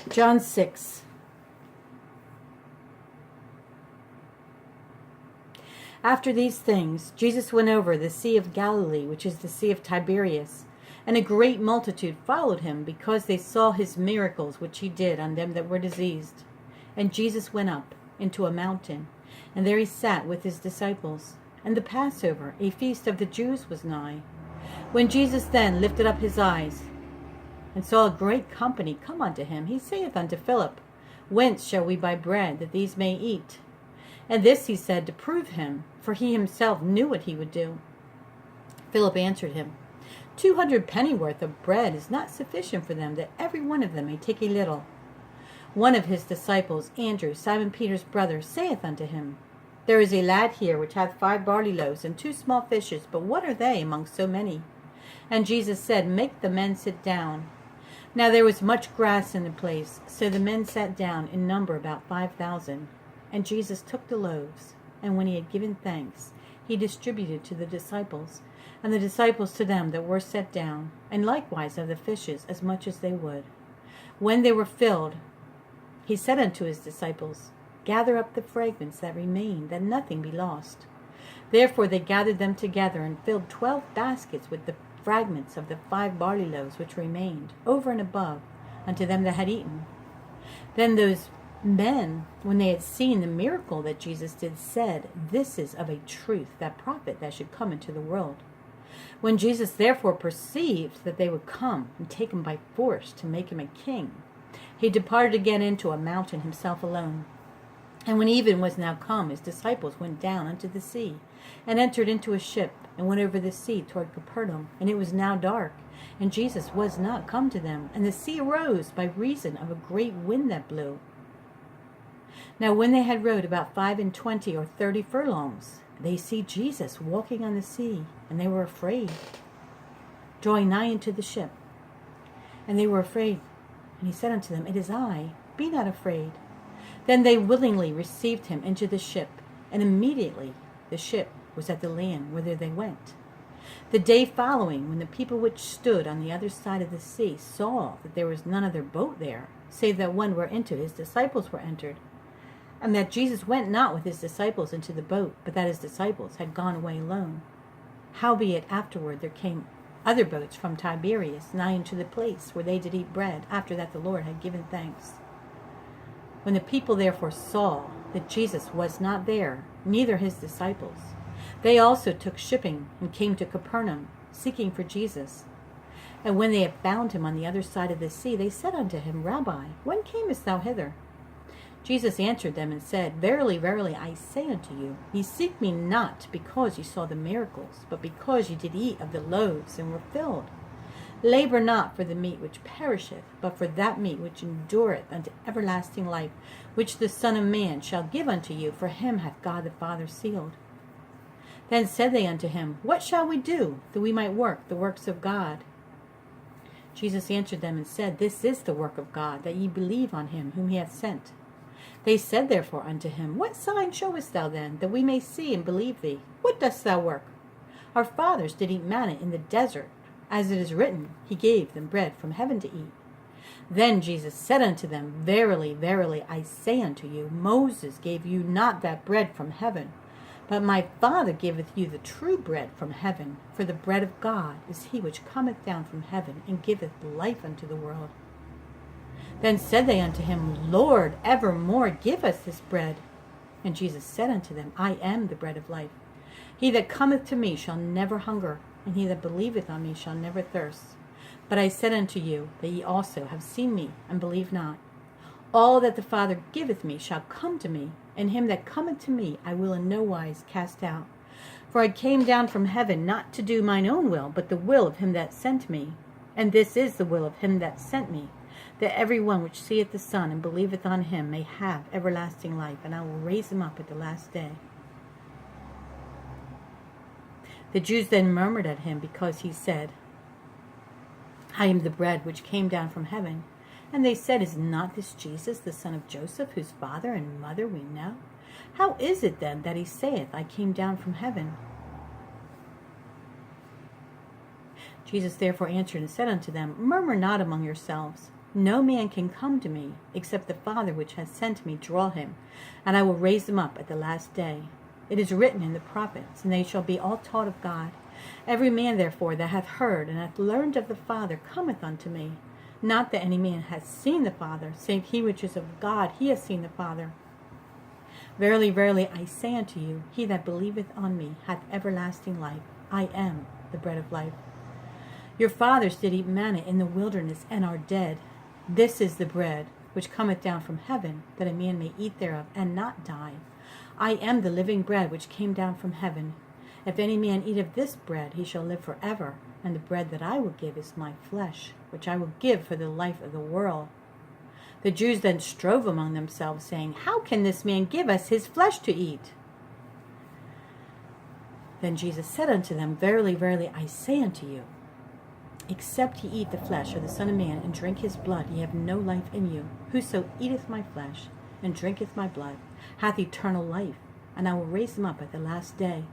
John 6. After these things, Jesus went over the Sea of Galilee, which is the Sea of Tiberias, and a great multitude followed him, because they saw his miracles which he did on them that were diseased. And Jesus went up into a mountain, and there he sat with his disciples. And the Passover, a feast of the Jews, was nigh. When Jesus then lifted up his eyes, and saw a great company come unto him, he saith unto Philip, Whence shall we buy bread, that these may eat? And this he said to prove him, for he himself knew what he would do. Philip answered him, 200 pennyworth of bread is not sufficient for them, that every one of them may take a little. One of his disciples, Andrew, Simon Peter's brother, saith unto him, There is a lad here which hath 5 barley loaves and 2 small fishes, but what are they among so many? And Jesus said, Make the men sit down. Now there was much grass in the place, so the men sat down in number about 5,000. And Jesus took the loaves, and when he had given thanks, he distributed to the disciples, and the disciples to them that were set down, and likewise of the fishes as much as they would. When they were filled, he said unto his disciples, Gather up the fragments that remain, that nothing be lost. Therefore they gathered them together, and filled 12 baskets with the fragments of the 5 barley loaves which remained, over and above, unto them that had eaten. Then those men, when they had seen the miracle that Jesus did, said, This is of a truth that prophet that should come into the world. When Jesus therefore perceived that they would come and take him by force to make him a king, he departed again into a mountain himself alone. And when even was now come, his disciples went down unto the sea, and entered into a ship, and went over the sea toward Capernaum. And it was now dark, and Jesus was not come to them. And the sea arose by reason of a great wind that blew. Now when they had rowed about 25 or 30 furlongs, they see Jesus walking on the sea, and they were afraid, drawing nigh into the ship. And they were afraid. And he said unto them, It is I, be not afraid. Then they willingly received him into the ship, and immediately the ship was at the land whither they went. The day following, when the people which stood on the other side of the sea saw that there was none other boat there, save that one whereunto his disciples were entered, and that Jesus went not with his disciples into the boat, but that his disciples had gone away alone. Howbeit afterward there came other boats from Tiberias nigh unto the place where they did eat bread, after that the Lord had given thanks. When the people therefore saw that Jesus was not there, neither his disciples, they also took shipping and came to Capernaum, seeking for Jesus. And when they had found him on the other side of the sea, they said unto him, Rabbi, when camest thou hither? Jesus answered them and said, Verily, verily, I say unto you, ye seek me not because ye saw the miracles, but because ye did eat of the loaves and were filled. Labor not for the meat which perisheth, but for that meat which endureth unto everlasting life, which the Son of Man shall give unto you, for him hath God the Father sealed. Then said they unto him, What shall we do, that we might work the works of God? Jesus answered them and said, This is the work of God, that ye believe on him whom he hath sent. They said therefore unto him, What sign showest thou then, that we may see and believe thee? What dost thou work? Our fathers did eat manna in the desert, as it is written, He gave them bread from heaven to eat. Then Jesus said unto them, Verily, verily, I say unto you, Moses gave you not that bread from heaven, but my Father giveth you the true bread from heaven. For the bread of God is he which cometh down from heaven, and giveth life unto the world. Then said they unto him, Lord, evermore give us this bread. And Jesus said unto them, I am the bread of life. He that cometh to me shall never hunger, and he that believeth on me shall never thirst. But I said unto you, that ye also have seen me, and believe not. All that the Father giveth me shall come to me, and him that cometh to me I will in no wise cast out. For I came down from heaven not to do mine own will, but the will of him that sent me. And this is the will of him that sent me, that every one which seeth the Son and believeth on him may have everlasting life, and I will raise him up at the last day. The Jews then murmured at him, because he said, I am the bread which came down from heaven. And they said, Is not this Jesus, the son of Joseph, whose father and mother we know? How is it then that he saith, I came down from heaven? Jesus therefore answered and said unto them, Murmur not among yourselves. No man can come to me, except the Father which has sent me draw him, and I will raise him up at the last day. It is written in the prophets, and they shall be all taught of God. Every man therefore that hath heard and hath learned of the Father cometh unto me. Not that any man hath seen the Father, save he which is of God, he hath seen the Father. Verily, verily, I say unto you, he that believeth on me hath everlasting life. I am the bread of life. Your fathers did eat manna in the wilderness, and are dead. This is the bread which cometh down from heaven, that a man may eat thereof, and not die. I am the living bread which came down from heaven. If any man eat of this bread, he shall live forever. And the bread that I will give is my flesh, which I will give for the life of the world. The Jews then strove among themselves, saying, How can this man give us his flesh to eat? Then Jesus said unto them, Verily, verily, I say unto you, except ye eat the flesh of the Son of Man, and drink his blood, ye have no life in you. Whoso eateth my flesh, and drinketh my blood, hath eternal life, and I will raise him up at the last day.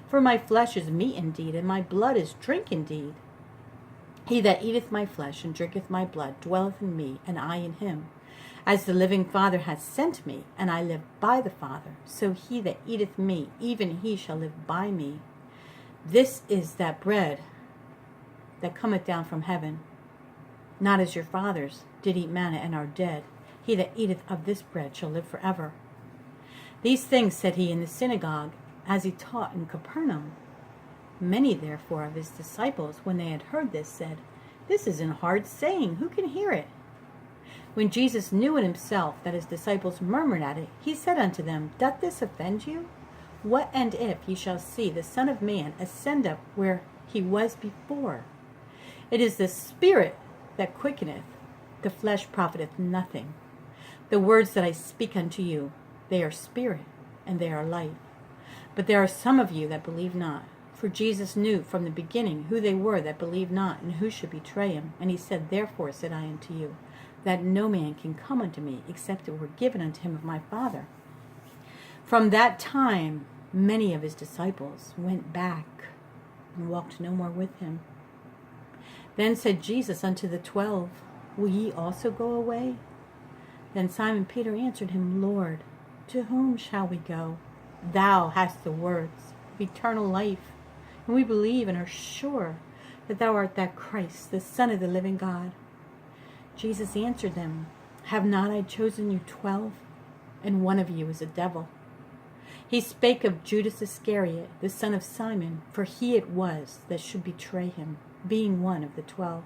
For my flesh is meat indeed, and my blood is drink indeed. He that eateth my flesh, and drinketh my blood, dwelleth in me, and I in him. As the living Father hath sent me, and I live by the Father, so he that eateth me, even he shall live by me. This is that bread that cometh down from heaven, not as your fathers did eat manna and are dead. He that eateth of this bread shall live forever. These things said he in the synagogue, as he taught in Capernaum. Many therefore of his disciples, when they had heard this, said, This is an hard saying, who can hear it? When Jesus knew in himself that his disciples murmured at it, he said unto them, Doth this offend you? What and if ye shall see the Son of Man ascend up where he was before? It is the Spirit that quickeneth, the flesh profiteth nothing. The words that I speak unto you, they are spirit, and they are life. But there are some of you that believe not. For Jesus knew from the beginning who they were that believed not, and who should betray him. And he said, Therefore said I unto you, that no man can come unto me, except it were given unto him of my Father. From that time many of his disciples went back, and walked no more with him. Then said Jesus unto the 12, Will ye also go away? Then Simon Peter answered him, Lord, to whom shall we go? Thou hast the words of eternal life, and we believe and are sure that thou art that Christ, the Son of the living God. Jesus answered them, Have not I chosen you 12? And one of you is a devil. He spake of Judas Iscariot, the son of Simon, for he it was that should betray him, being one of the 12.